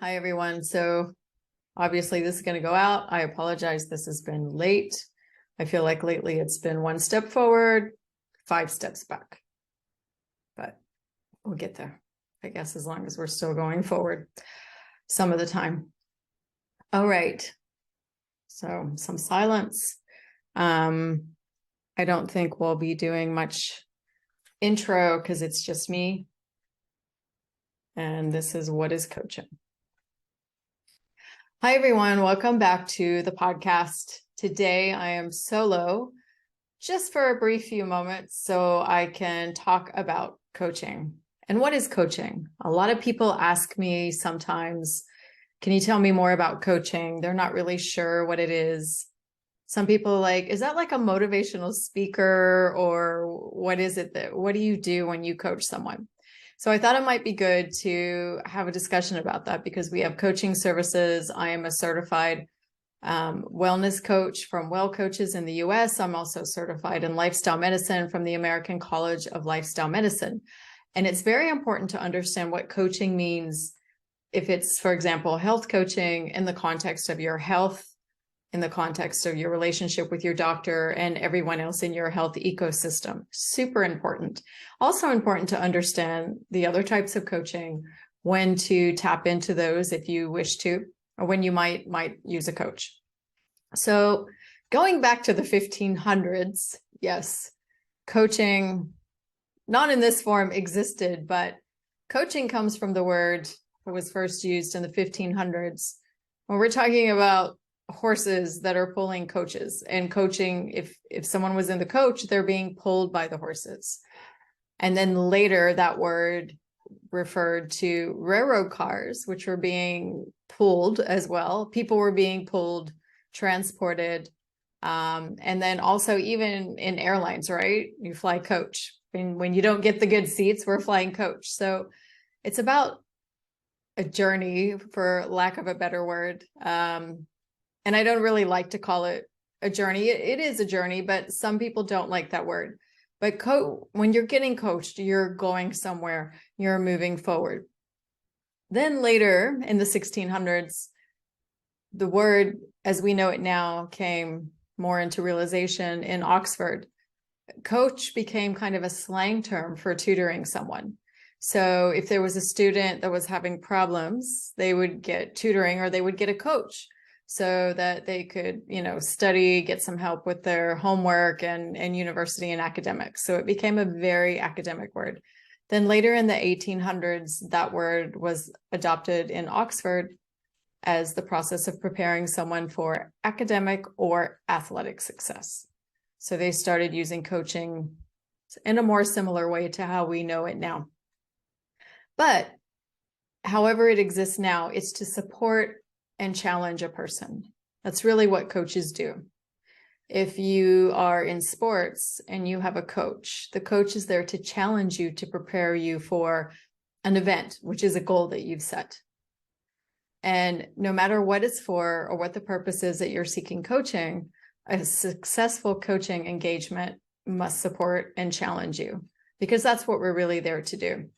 Hi, everyone. So obviously this is going to go out. I apologize. This has been late. I feel like lately it's been one step forward, 5 steps back, but we'll get there, I guess, as long as we're still going forward some of the time. All right. So some silence. I don't think we'll be doing much intro because it's just me. And this is What is Coaching? Hi, everyone. Welcome back to the podcast. Today, I am solo just for a brief few moments so I can talk about coaching. And what is coaching? A lot of people ask me sometimes, can you tell me more about coaching? They're not really sure what it is. Some people are like, is that like a motivational speaker, or what is it what do you do when you coach someone? So I thought it might be good to have a discussion about that because we have coaching services. I am a certified wellness coach from Well Coaches in the US. I'm also certified in lifestyle medicine from the American College of Lifestyle Medicine. And it's very important to understand what coaching means if it's, for example, health coaching in the context of your health, in the context of your relationship with your doctor and everyone else in your health ecosystem. Super important. Also important to understand the other types of coaching, when to tap into those if you wish to, or when you might use a coach. So going back to the 1500s, yes, coaching, not in this form, existed, but coaching comes from the word that was first used in the 1500s. When we're talking about horses that are pulling coaches, and coaching, if someone was in the coach, they're being pulled by the horses. And then later that word referred to railroad cars, which were being pulled as well. People were being pulled, transported. And then also even in airlines, right? You fly coach. When you don't get the good seats, we're flying coach. So it's about a journey, for lack of a better word. And I don't really like to call it a journey. It is a journey, but some people don't like that word. But when you're getting coached, you're going somewhere, you're moving forward. Then later in the 1600s, the word as we know it now came more into realization in Oxford. Coach became kind of a slang term for tutoring someone. So if there was a student that was having problems, they would get tutoring, or they would get a coach, so that they could, study, get some help with their homework and university and academics. So it became a very academic word. Then later in the 1800s, that word was adopted in Oxford as the process of preparing someone for academic or athletic success. So they started using coaching in a more similar way to how we know it now. But however it exists now, it's to support and challenge a person. That's really what coaches do. If you are in sports and you have a coach, the coach is there to challenge you, to prepare you for an event, which is a goal that you've set. And no matter what it's for or what the purpose is that you're seeking coaching, a successful coaching engagement must support and challenge you, because that's what we're really there to do.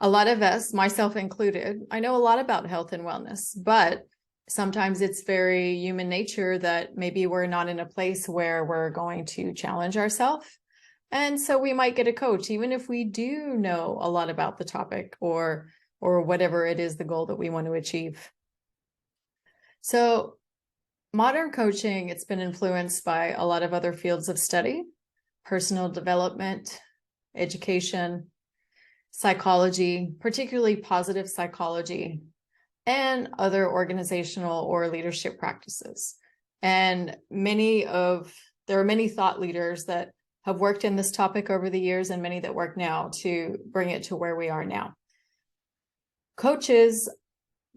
A lot of us, myself included, I know a lot about health and wellness, but sometimes it's very human nature that maybe we're not in a place where we're going to challenge ourselves. And so we might get a coach, even if we do know a lot about the topic or whatever it is, the goal that we want to achieve. So modern coaching, it's been influenced by a lot of other fields of study: personal development, education, psychology, particularly positive psychology, and other organizational or leadership practices. And there are many thought leaders that have worked in this topic over the years, and many that work now to bring it to where we are now. Coaches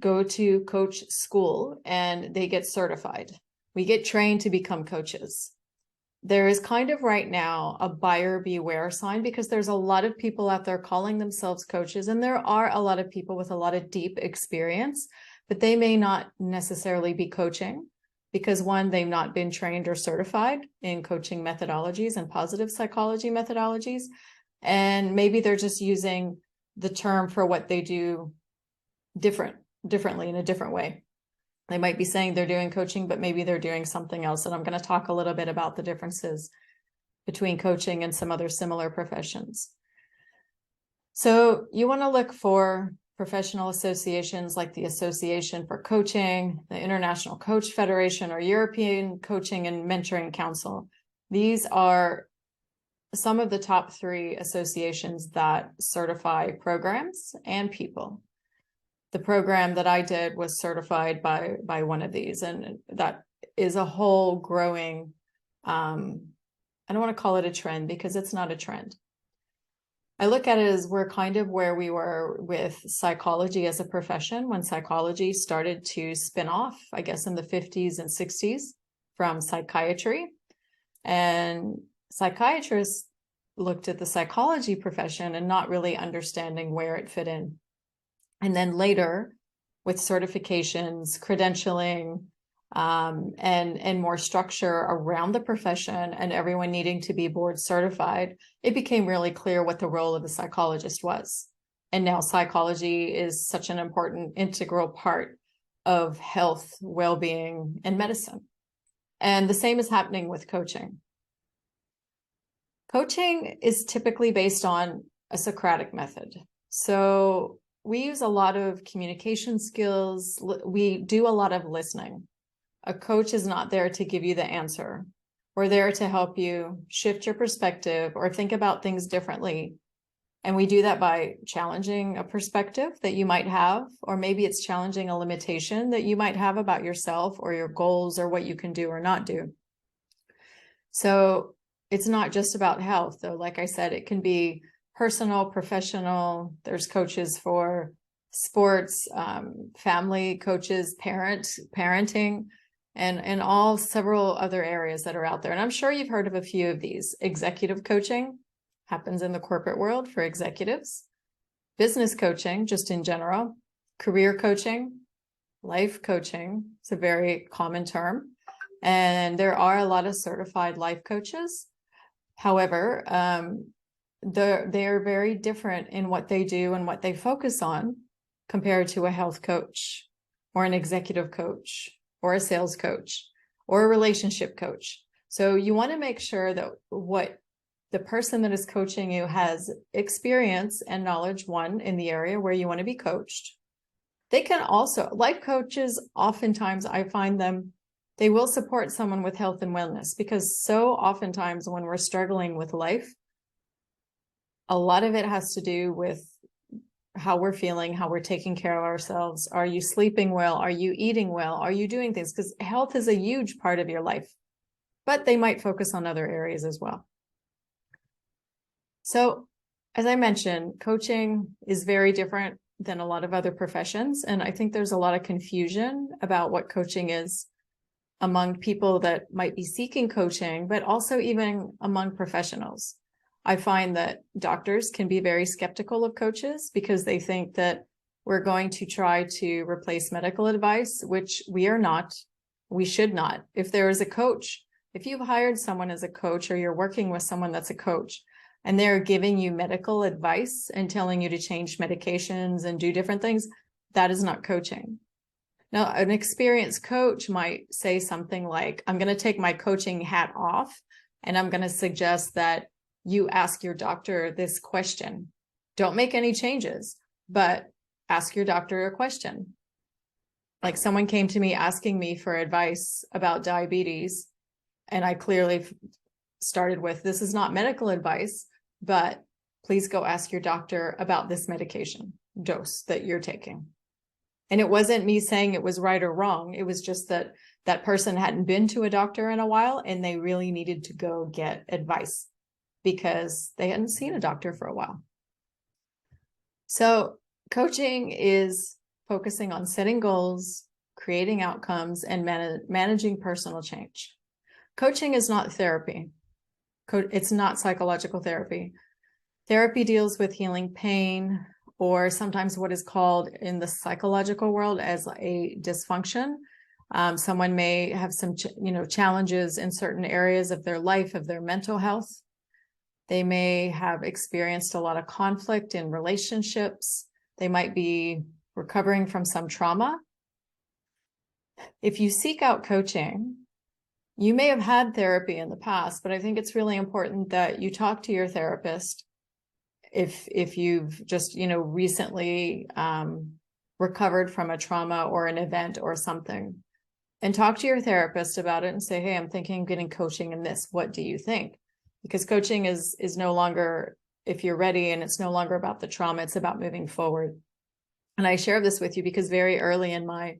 go to coach school and they get certified. We get trained to become coaches. There is kind of right now a buyer beware sign, because there's a lot of people out there calling themselves coaches, and there are a lot of people with a lot of deep experience, but they may not necessarily be coaching because, one, they've not been trained or certified in coaching methodologies and positive psychology methodologies, and maybe they're just using the term for what they do different. differently in a different way. They might be saying they're doing coaching, but maybe they're doing something else. And I'm going to talk a little bit about the differences between coaching and some other similar professions. So you want to look for professional associations like the Association for Coaching, the International Coach Federation, or European Coaching and Mentoring Council. These are some of the top 3 associations that certify programs and people. The program that I did was certified by one of these, and that is a whole growing, I don't want to call it a trend because it's not a trend. I look at it as we're kind of where we were with psychology as a profession when psychology started to spin off, I guess, in the 50s and 60s from psychiatry. And psychiatrists looked at the psychology profession and not really understanding where it fit in. And then later, with certifications, credentialing, and more structure around the profession and everyone needing to be board certified, it became really clear what the role of the psychologist was. And now psychology is such an important integral part of health, well-being, and medicine. And the same is happening with coaching. Coaching is typically based on a Socratic method. So we use a lot of communication skills. We do a lot of listening. A coach is not there to give you the answer. We're there to help you shift your perspective or think about things differently. And we do that by challenging a perspective that you might have, or maybe it's challenging a limitation that you might have about yourself or your goals or what you can do or not do. So it's not just about health, though. Like I said, it can be personal, professional. There's coaches for sports, family coaches, parenting, and all several other areas that are out there. And I'm sure you've heard of a few of these. Executive coaching happens in the corporate world for executives. Business coaching, just in general. Career coaching, life coaching. It's a very common term. And there are a lot of certified life coaches. However, they're very different in what they do and what they focus on compared to a health coach or an executive coach or a sales coach or a relationship coach. So you want to make sure that what the person that is coaching you has experience and knowledge, one, in the area where you want to be coached. They can also, life coaches, oftentimes I find them, they will support someone with health and wellness, because so oftentimes when we're struggling with life, a lot of it has to do with how we're feeling, how we're taking care of ourselves. Are you sleeping well? Are you eating well? Are you doing things? Because health is a huge part of your life, but they might focus on other areas as well. So as I mentioned, coaching is very different than a lot of other professions. And I think there's a lot of confusion about what coaching is among people that might be seeking coaching, but also even among professionals. I find that doctors can be very skeptical of coaches because they think that we're going to try to replace medical advice, which we are not. We should not. If there is a coach, if you've hired someone as a coach or you're working with someone that's a coach and they're giving you medical advice and telling you to change medications and do different things, that is not coaching. Now, an experienced coach might say something like, I'm going to take my coaching hat off and I'm going to suggest that you ask your doctor this question. Don't make any changes, but ask your doctor a question. Like someone came to me asking me for advice about diabetes, and I clearly started with, this is not medical advice, but please go ask your doctor about this medication dose that you're taking. And it wasn't me saying it was right or wrong. It was just that that person hadn't been to a doctor in a while and they really needed to go get advice because they hadn't seen a doctor for a while. So coaching is focusing on setting goals, creating outcomes, and managing personal change. Coaching is not therapy. It's not psychological therapy. Therapy deals with healing pain, or sometimes what is called in the psychological world as a dysfunction. Someone may have some, challenges in certain areas of their life, of their mental health. They may have experienced a lot of conflict in relationships. They might be recovering from some trauma, if you seek out coaching, you may have had therapy in the past, but I think it's really important that you talk to your therapist if you've just, recently recovered from a trauma or an event or something, and talk to your therapist about it and say, hey, I'm thinking of getting coaching in this. What do you think? Because coaching is no longer, if you're ready, and it's no longer about the trauma, it's about moving forward. And I share this with you because very early in my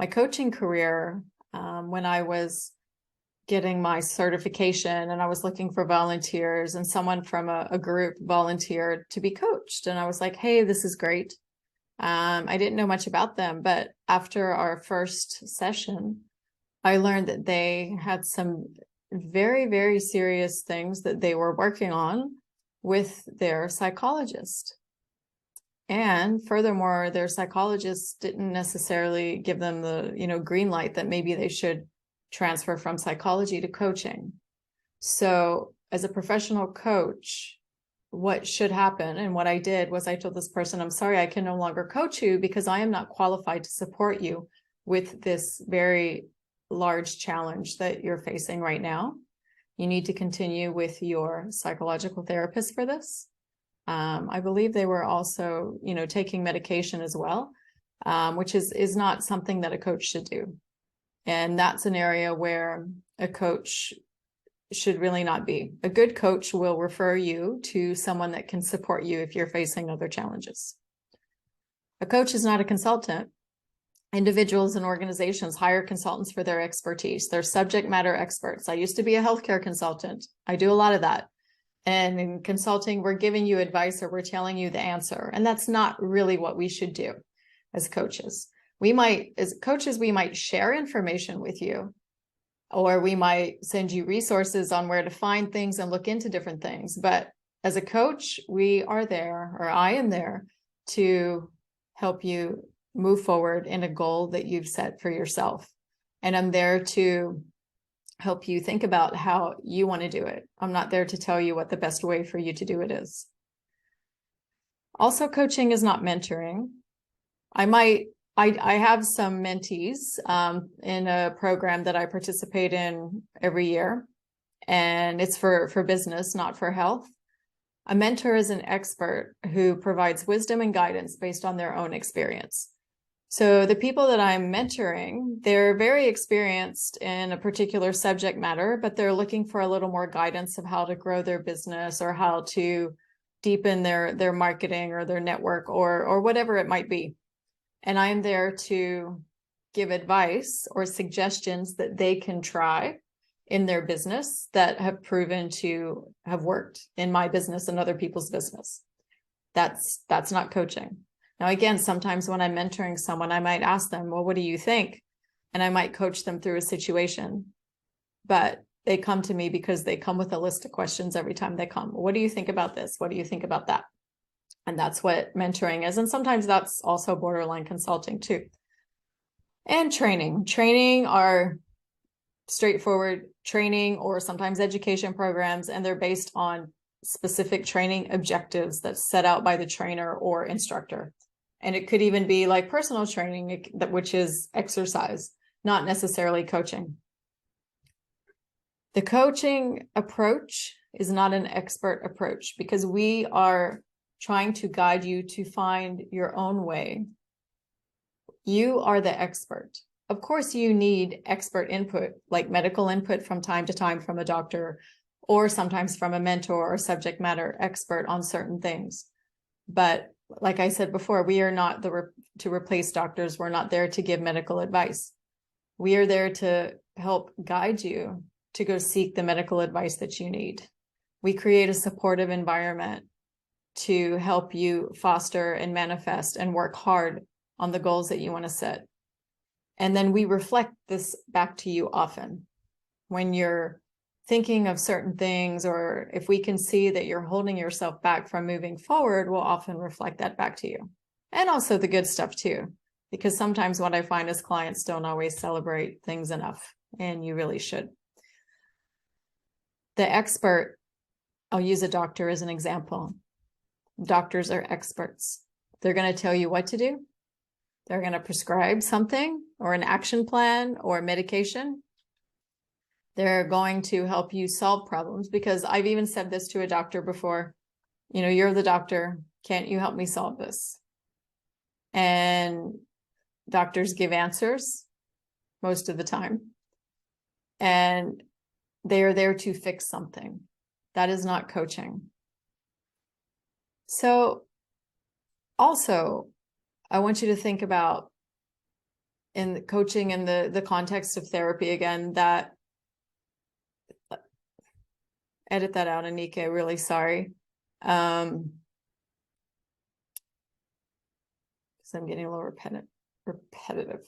coaching career, when I was getting my certification and I was looking for volunteers, and someone from a group volunteered to be coached. And I was like, hey, this is great. I didn't know much about them, but after our first session, I learned that they had some very, very serious things that they were working on with their psychologist. And furthermore, their psychologist didn't necessarily give them the, green light that maybe they should transfer from psychology to coaching. So as a professional coach, what should happen, and what I did was I told this person, I'm sorry, I can no longer coach you because I am not qualified to support you with this very large challenge that you're facing right now. You need to continue with your psychological therapist for this. I believe they were also, taking medication as well, which is not something that a coach should do. And that's an area where a coach should really not be. A good coach will refer you to someone that can support you if you're facing other challenges. A coach is not a consultant. Individuals and organizations hire consultants for their expertise. They're subject matter experts. I used to be a healthcare consultant. I do a lot of that. And in consulting, we're giving you advice or we're telling you the answer. And that's not really what we should do as coaches. As coaches, we might share information with you, or we might send you resources on where to find things and look into different things. But as a coach, we are there, or I am there, to help you move forward in a goal that you've set for yourself. And I'm there to help you think about how you want to do it. I'm not there to tell you what the best way for you to do it is. Also, coaching is not mentoring. I have some mentees in a program that I participate in every year, and it's for business, not for health. A mentor is an expert who provides wisdom and guidance based on their own experience. So the people that I'm mentoring, they're very experienced in a particular subject matter, but they're looking for a little more guidance of how to grow their business or how to deepen their marketing or their network or whatever it might be. And I'm there to give advice or suggestions that they can try in their business that have proven to have worked in my business and other people's business. That's not coaching. Now, again, sometimes when I'm mentoring someone, I might ask them, well, what do you think? And I might coach them through a situation. But they come to me because they come with a list of questions every time they come. What do you think about this? What do you think about that? And that's what mentoring is. And sometimes that's also borderline consulting too. And training are straightforward training or sometimes education programs, and they're based on specific training objectives that's set out by the trainer or instructor. And it could even be like personal training, which is exercise, not necessarily coaching. The coaching approach is not an expert approach because we are trying to guide you to find your own way. You are the expert. Of course, you need expert input, like medical input from time to time from a doctor, or sometimes from a mentor or subject matter expert on certain things. But like I said before, we are not to replace doctors. We're not there to give medical advice. We are there to help guide you to go seek the medical advice that you need. We create a supportive environment to help you foster and manifest and work hard on the goals that you want to set. And then we reflect this back to you often. When you're thinking of certain things, or if we can see that you're holding yourself back from moving forward, we'll often reflect that back to you. And also the good stuff too, because sometimes what I find is clients don't always celebrate things enough, and you really should. The expert, I'll use a doctor as an example. Doctors are experts. They're going to tell you what to do, They're going to prescribe something or an action plan or medication. They're going to help you solve problems, because I've even said this to a doctor before. You're the doctor. Can't you help me solve this? And doctors give answers most of the time. And they are there to fix something. That is not coaching. So also, I want you to think about, in the coaching in the context of therapy again, that, edit that out, Anike, really sorry. Because I'm getting a little repetitive.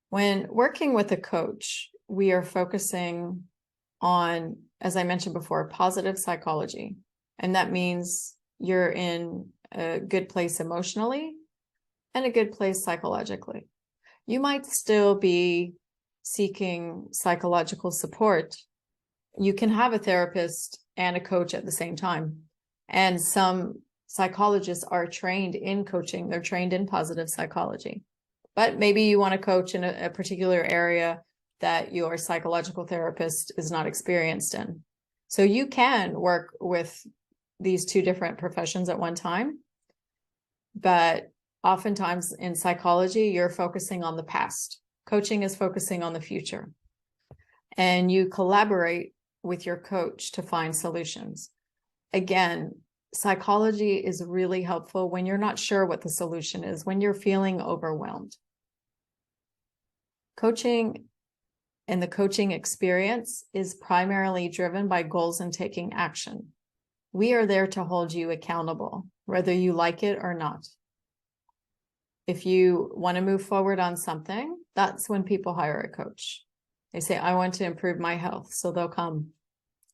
When working with a coach, we are focusing on, as I mentioned before, positive psychology. And that means you're in a good place emotionally and a good place psychologically. You might still be seeking psychological support. You can have a therapist and a coach at the same time. And some psychologists are trained in coaching. They're trained in positive psychology. But maybe you want to coach in a particular area that your psychological therapist is not experienced in. So you can work with these two different professions at one time. But oftentimes in psychology, you're focusing on the past. Coaching is focusing on the future. And you collaborate with your coach to find solutions. Again, psychology is really helpful when you're not sure what the solution is, when you're feeling overwhelmed. Coaching and the coaching experience is primarily driven by goals and taking action. We are there to hold you accountable, whether you like it or not. If you want to move forward on something, that's when people hire a coach. They say, I want to improve my health. So they'll come,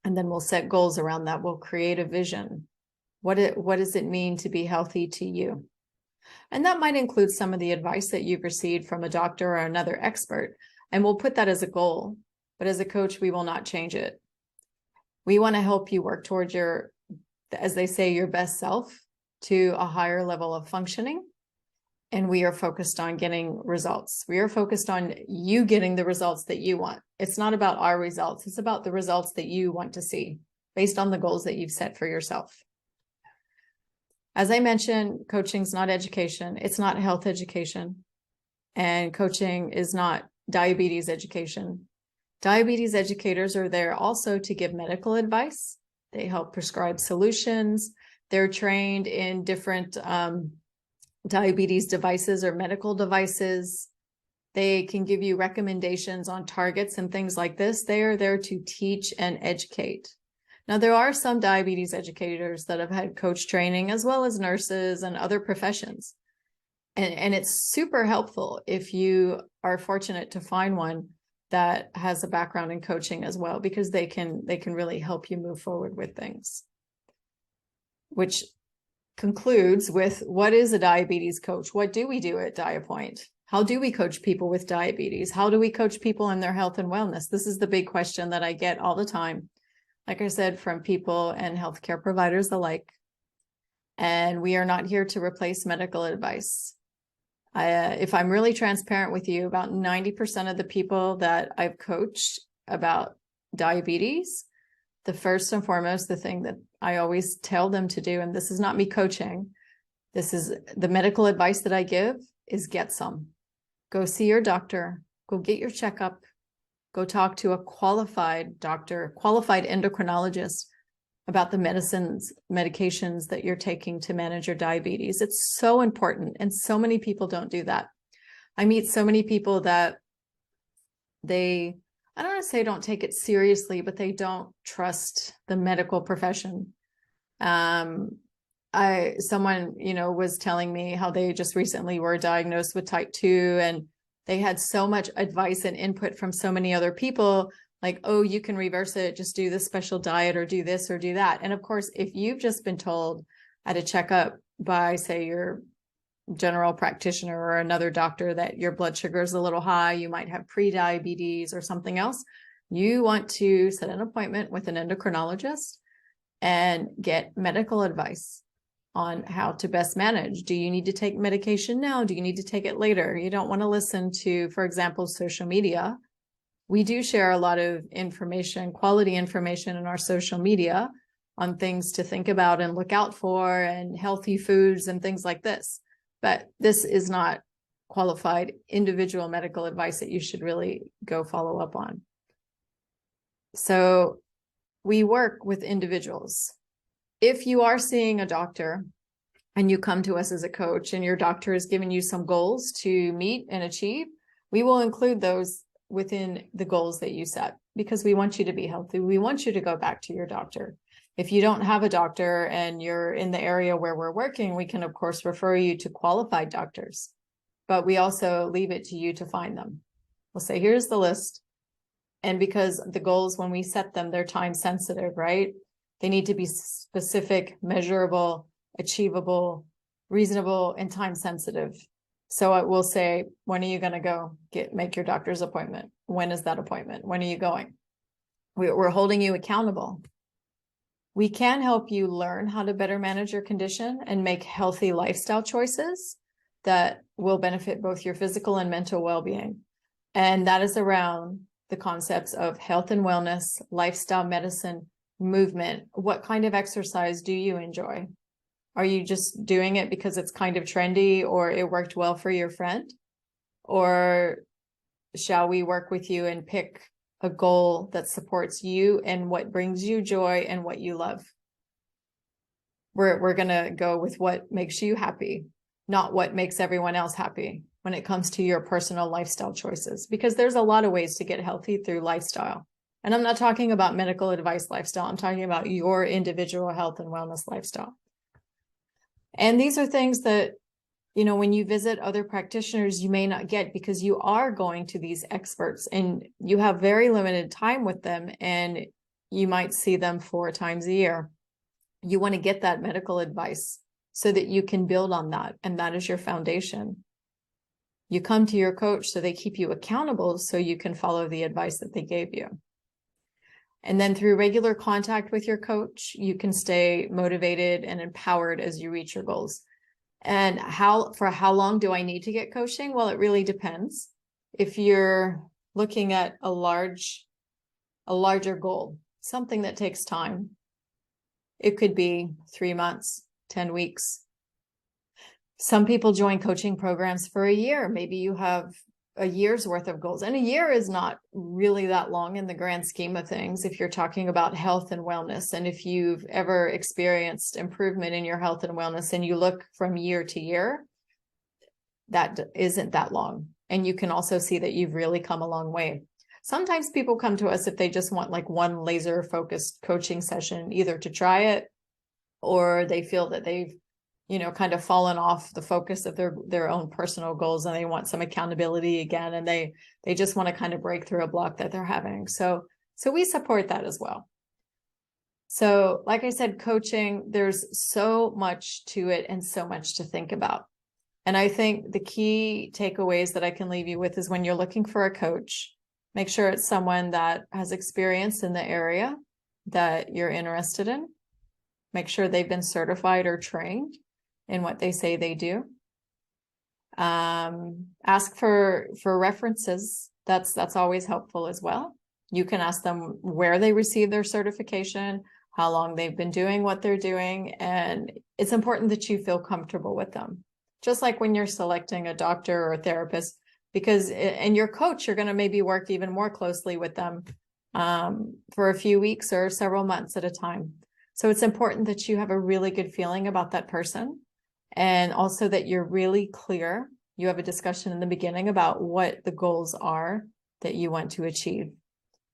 and then we'll set goals around that. We'll create a vision. What does it mean to be healthy to you? And that might include some of the advice that you've received from a doctor or another expert. And we'll put that as a goal. But as a coach, we will not change it. We want to help you work towards your, as they say, your best self, to a higher level of functioning. And we are focused on getting results. We are focused on you getting the results that you want. It's not about our results. It's about the results that you want to see based on the goals that you've set for yourself. As I mentioned, coaching is not education. It's not health education. And coaching is not diabetes education. Diabetes educators are there also to give medical advice. They help prescribe solutions. They're trained in different diabetes devices or medical devices. They can give you recommendations on targets and things like this. They are there to teach and educate. Now, there are some diabetes educators that have had coach training, as well as nurses and other professions. And it's super helpful if you are fortunate to find one that has a background in coaching as well, because they can really help you move forward with things. Which concludes with, what is a diabetes coach? What do we do at Diapoint? How do we coach people with diabetes? How do we coach people in their health and wellness? This is the big question that I get all the time. Like I said, from people and healthcare providers alike. And we are not here to replace medical advice. If I'm really transparent with you, about 90% of the people that I've coached about diabetes, the first and foremost, the thing that I always tell them to do, and this is not me coaching, this is the medical advice that I give, is get some. Go see your doctor, go get your checkup, go talk to a qualified doctor, qualified endocrinologist about the medications that you're taking to manage your diabetes. It's so important. And so many people don't do that. I meet so many people that I don't want to say don't take it seriously, but they don't trust the medical profession. Someone, was telling me how they just recently were diagnosed with type 2, and they had so much advice and input from so many other people, like, oh, you can reverse it, just do this special diet or do this or do that. And of course, if you've just been told at a checkup by, say, your general practitioner or another doctor that your blood sugar is a little high, you might have pre-diabetes or something else, you want to set an appointment with an endocrinologist and get medical advice on how to best manage. Do you need to take medication now? Do you need to take it later? You don't want to listen to, for example, social media. We do share a lot of information, quality information in our social media on things to think about and look out for and healthy foods and things like this. But this is not qualified individual medical advice that you should really go follow up on. So we work with individuals. If you are seeing a doctor and you come to us as a coach and your doctor has given you some goals to meet and achieve, we will include those within the goals that you set because we want you to be healthy. We want you to go back to your doctor. If you don't have a doctor and you're in the area where we're working, we can, of course, refer you to qualified doctors, but we also leave it to you to find them. We'll say, here's the list. And because the goals, when we set them, they're time sensitive, right? They need to be specific, measurable, achievable, reasonable, and time sensitive. So I will say, when are you going to go make your doctor's appointment? When is that appointment? When are you going? We're holding you accountable. We can help you learn how to better manage your condition and make healthy lifestyle choices that will benefit both your physical and mental well-being. And that is around the concepts of health and wellness, lifestyle medicine, movement. What kind of exercise do you enjoy? Are you just doing it because it's kind of trendy or it worked well for your friend? Or shall we work with you and pick a goal that supports you and what brings you joy and what you love? We're going to go with what makes you happy, not what makes everyone else happy when it comes to your personal lifestyle choices, because there's a lot of ways to get healthy through lifestyle. And I'm not talking about medical advice lifestyle. I'm talking about your individual health and wellness lifestyle. And these are things that, you know, when you visit other practitioners, you may not get because you are going to these experts and you have very limited time with them and you might see them 4 times a year. You want to get that medical advice so that you can build on that. And that is your foundation. You come to your coach so they keep you accountable so you can follow the advice that they gave you. And then through regular contact with your coach, you can stay motivated and empowered as you reach your goals. And for how long do I need to get coaching? Well, it really depends. If you're looking at a larger goal, something that takes time, it could be 3 months, 10 weeks. Some people join coaching programs for a year. Maybe you have a year's worth of goals. And a year is not really that long in the grand scheme of things if you're talking about health and wellness. And if you've ever experienced improvement in your health and wellness and you look from year to year, that isn't that long. And you can also see that you've really come a long way. Sometimes people come to us if they just want like one laser focused coaching session, either to try it or they feel that they've kind of fallen off the focus of their own personal goals and they want some accountability again. And they just want to kind of break through a block that they're having. So we support that as well. So like I said, coaching, there's so much to it and so much to think about. And I think the key takeaways that I can leave you with is when you're looking for a coach, make sure it's someone that has experience in the area that you're interested in. Make sure they've been certified or trained in what they say they do. Ask for references. That's always helpful as well. You can ask them where they received their certification, how long they've been doing what they're doing, and it's important that you feel comfortable with them. Just like when you're selecting a doctor or a therapist, and your coach, you're going to maybe work even more closely with them for a few weeks or several months at a time. So it's important that you have a really good feeling about that person. And also that you're really clear. You have a discussion in the beginning about what the goals are that you want to achieve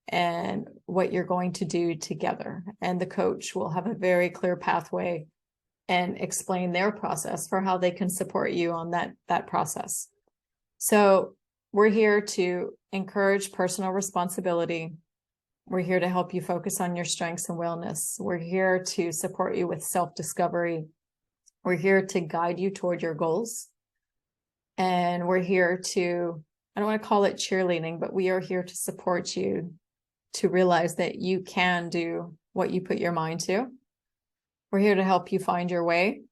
and what you're going to do together. And the coach will have a very clear pathway and explain their process for how they can support you on that process. So we're here to encourage personal responsibility. We're here to help you focus on your strengths and wellness. We're here to support you with self-discovery. We're here to guide you toward your goals. And we're here to, I don't want to call it cheerleading, but we are here to support you to realize that you can do what you put your mind to. We're here to help you find your way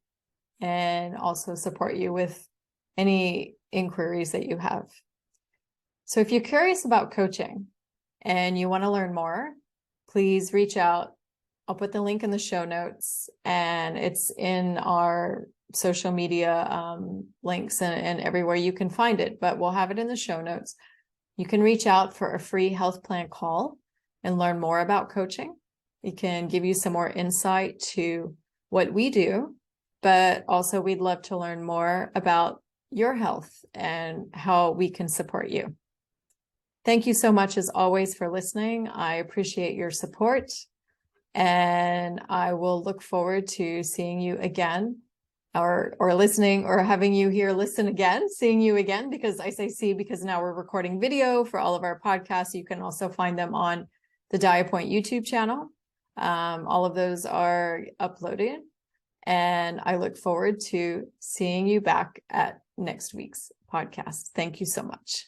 and also support you with any inquiries that you have. So if you're curious about coaching and you want to learn more, please reach out. I'll put the link in the show notes, and it's in our social media links and everywhere you can find it, but we'll have it in the show notes. You can reach out for a free health plan call and learn more about coaching. It can give you some more insight to what we do, but also we'd love to learn more about your health and how we can support you. Thank you so much, as always, for listening. I appreciate your support, and I will look forward to seeing you again, or listening, or having you here listen again, seeing you again, because I say see because now we're recording video for all of our podcasts. You can also find them on the Diapoint YouTube channel. All of those are uploaded, and I look forward to seeing you back at next week's podcast. Thank you so much.